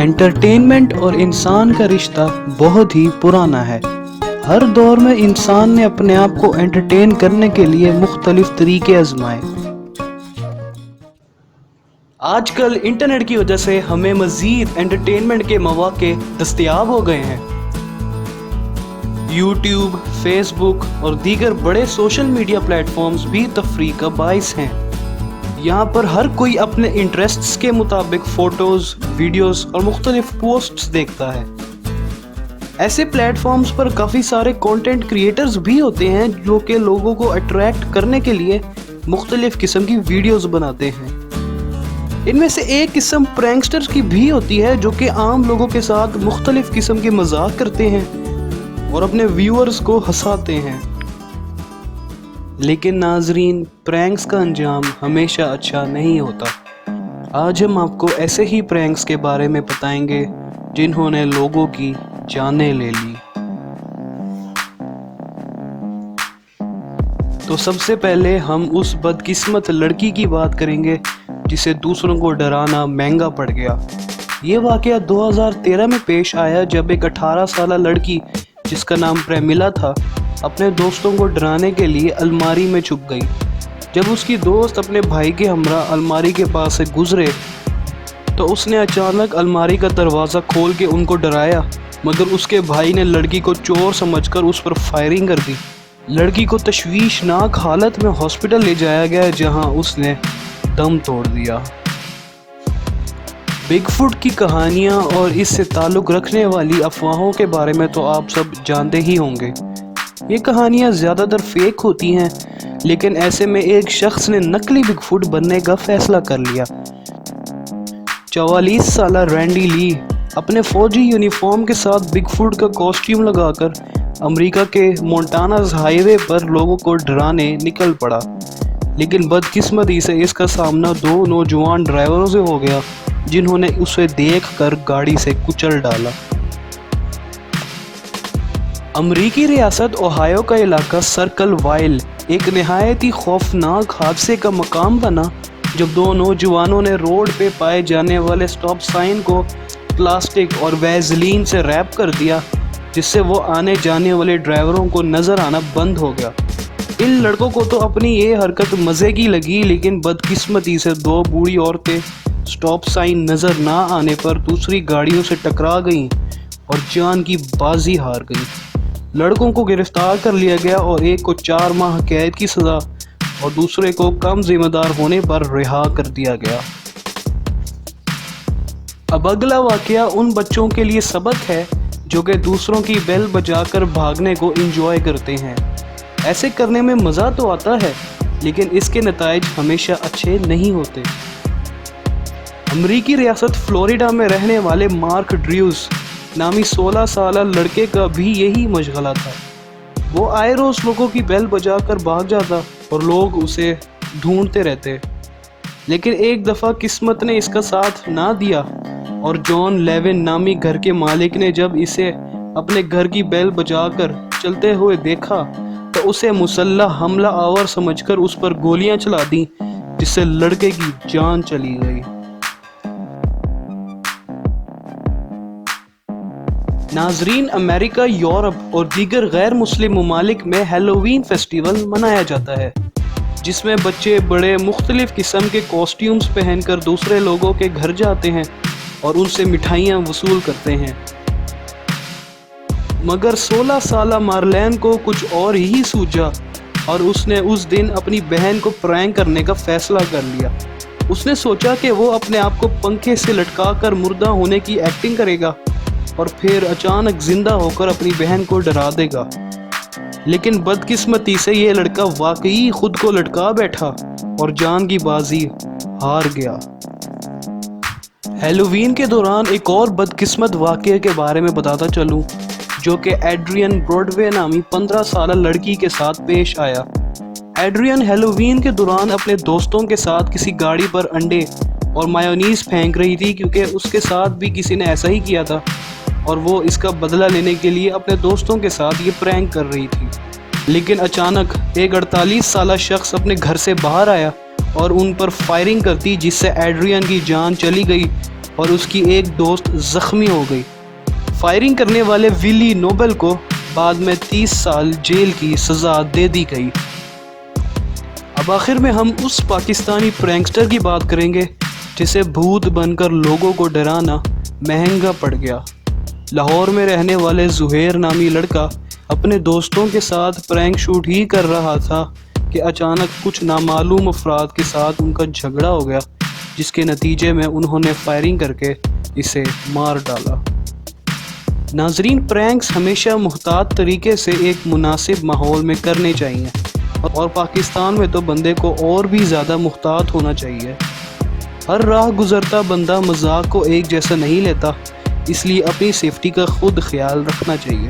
Entertainment اور انسان کا رشتہ بہت ہی پرانا ہے۔ ہر دور میں انسان نے اپنے آپ کو انٹرٹین کرنے کے لیے مختلف طریقے آزمائے۔ آج کل انٹرنیٹ کی وجہ سے ہمیں مزید انٹرٹینمنٹ کے مواقع دستیاب ہو گئے ہیں۔ یوٹیوب، فیس بک اور دیگر بڑے سوشل میڈیا پلیٹ فارمز بھی تفریح کا باعث ہیں۔ یہاں پر ہر کوئی اپنے انٹرسٹس کے مطابق فوٹوز، ویڈیوز اور مختلف پوسٹس دیکھتا ہے۔ ایسے پلیٹ فارمز پر کافی سارے کنٹینٹ کریئٹرز بھی ہوتے ہیں جو کہ لوگوں کو اٹریکٹ کرنے کے لیے مختلف قسم کی ویڈیوز بناتے ہیں۔ ان میں سے ایک قسم پرینکسٹرز کی بھی ہوتی ہے جو کہ عام لوگوں کے ساتھ مختلف قسم کے مذاق کرتے ہیں اور اپنے ویورز کو ہنساتے ہیں۔ لیکن ناظرین، پرینکس کا انجام ہمیشہ اچھا نہیں ہوتا۔ آج ہم آپ کو ایسے ہی پرینکس کے بارے میں بتائیں گے جنہوں نے لوگوں کی جانیں لے لی۔ تو سب سے پہلے ہم اس بدقسمت لڑکی کی بات کریں گے جسے دوسروں کو ڈرانا مہنگا پڑ گیا۔ یہ واقعہ 2013 میں پیش آیا جب ایک 18 سالہ لڑکی جس کا نام پریملا تھا اپنے دوستوں کو ڈرانے کے لیے الماری میں چھپ گئی۔ جب اس کی دوست اپنے بھائی کے ہمراہ الماری کے پاس سے گزرے تو اس نے اچانک الماری کا دروازہ کھول کے ان کو ڈرایا، مگر اس کے بھائی نے لڑکی کو چور سمجھ کر اس پر فائرنگ کر دی۔ لڑکی کو تشویشناک حالت میں ہاسپٹل لے جایا گیا جہاں اس نے دم توڑ دیا۔ بگ فٹ کی کہانیاں اور اس سے تعلق رکھنے والی افواہوں کے بارے میں تو آپ سب جانتے ہی ہوں گے۔ یہ کہانیاں زیادہ تر فیک ہوتی ہیں، لیکن ایسے میں ایک شخص نے نقلی بگ فٹ بننے کا فیصلہ کر لیا۔ 44 سالہ رینڈی لی اپنے فوجی یونیفارم کے ساتھ بگ فٹ کا کاسٹیوم لگا کر امریکہ کے مونٹاناز ہائی وے پر لوگوں کو ڈرانے نکل پڑا، لیکن بدقسمتی سے اس کا سامنا 2 نوجوان ڈرائیوروں سے ہو گیا جنہوں نے اسے دیکھ کر گاڑی سے کچل ڈالا۔ امریکی ریاست اوہایو کا علاقہ سرکل وائل ایک نہایت ہی خوفناک حادثے کا مقام بنا جب 2 نوجوانوں نے روڈ پہ پائے جانے والے سٹاپ سائن کو پلاسٹک اور ویزلین سے ریپ کر دیا، جس سے وہ آنے جانے والے ڈرائیوروں کو نظر آنا بند ہو گیا۔ ان لڑکوں کو تو اپنی یہ حرکت مزے کی لگی، لیکن بدقسمتی سے 2 بوڑھی عورتیں سٹاپ سائن نظر نہ آنے پر دوسری گاڑیوں سے ٹکرا گئیں اور جان کی بازی ہار گئیں۔ لڑکوں کو گرفتار کر لیا گیا اور ایک کو 4 ماہ قید کی سزا اور دوسرے کو کم ذمہ دار ہونے پر رہا کر دیا گیا۔ اب اگلا واقعہ ان بچوں کے لیے سبق ہے جو کہ دوسروں کی بیل بجا کر بھاگنے کو انجوائے کرتے ہیں۔ ایسے کرنے میں مزہ تو آتا ہے، لیکن اس کے نتائج ہمیشہ اچھے نہیں ہوتے۔ امریکی ریاست فلوریڈا میں رہنے والے مارک ڈریوز نامی 16 سالہ لڑکے کا بھی یہی مشغلہ تھا۔ وہ آئے روز لوگوں کی بیل بجا کر بھاگ جاتا اور لوگ اسے ڈھونڈتے رہتے، لیکن ایک دفعہ قسمت نے اس کا ساتھ نہ دیا اور جان لیون نامی گھر کے مالک نے جب اسے اپنے گھر کی بیل بجا کر چلتے ہوئے دیکھا تو اسے مسلح حملہ آور سمجھ کر اس پر گولیاں چلا دیں، جس سے لڑکے کی جان چلی گئی۔ ناظرین، امریکہ، یورپ اور دیگر غیر مسلم ممالک میں ہیلووین فیسٹیول منایا جاتا ہے، جس میں بچے بڑے مختلف قسم کے کاسٹیومز پہن کر دوسرے لوگوں کے گھر جاتے ہیں اور ان سے مٹھائیاں وصول کرتے ہیں۔ مگر 16 سالہ مارلین کو کچھ اور ہی سوجا اور اس نے اس دن اپنی بہن کو پرینک کرنے کا فیصلہ کر لیا۔ اس نے سوچا کہ وہ اپنے آپ کو پنکھے سے لٹکا کر مردہ ہونے کی ایکٹنگ کرے گا اور پھر اچانک زندہ ہو کر اپنی بہن کو ڈرا دے گا، لیکن بدقسمتی سے یہ لڑکا واقعی خود کو لٹکا بیٹھا اور جان کی بازی ہار گیا۔ ہیلووین کے دوران ایک اور بدقسمت واقعے کے بارے میں بتاتا چلوں جو کہ ایڈریئن براڈوے نامی 15 سالہ لڑکی کے ساتھ پیش آیا۔ ایڈریئن ہیلووین کے دوران اپنے دوستوں کے ساتھ کسی گاڑی پر انڈے اور مایونیز پھینک رہی تھی کیونکہ اس کے ساتھ بھی کسی نے ایسا ہی کیا تھا اور وہ اس کا بدلہ لینے کے لیے اپنے دوستوں کے ساتھ یہ پرینک کر رہی تھی۔ لیکن اچانک ایک 48 سالہ شخص اپنے گھر سے باہر آیا اور ان پر فائرنگ کرتی، جس سے ایڈریئن کی جان چلی گئی اور اس کی ایک دوست زخمی ہو گئی۔ فائرنگ کرنے والے ولی نوبل کو بعد میں 30 سال جیل کی سزا دے دی گئی۔ اب آخر میں ہم اس پاکستانی پرینکسٹر کی بات کریں گے جسے بھوت بن کر لوگوں کو ڈرانا مہنگا پڑ گیا۔ لاہور میں رہنے والے زہیر نامی لڑکا اپنے دوستوں کے ساتھ پرینک شوٹ ہی کر رہا تھا کہ اچانک کچھ نامعلوم افراد کے ساتھ ان کا جھگڑا ہو گیا، جس کے نتیجے میں انہوں نے فائرنگ کر کے اسے مار ڈالا۔ ناظرین، پرینکس ہمیشہ محتاط طریقے سے ایک مناسب ماحول میں کرنے چاہیے، اور پاکستان میں تو بندے کو اور بھی زیادہ محتاط ہونا چاہیے۔ ہر راہ گزرتا بندہ مذاق کو ایک جیسا نہیں لیتا، اس لیے اپنی سیفٹی کا خود خیال رکھنا چاہیے۔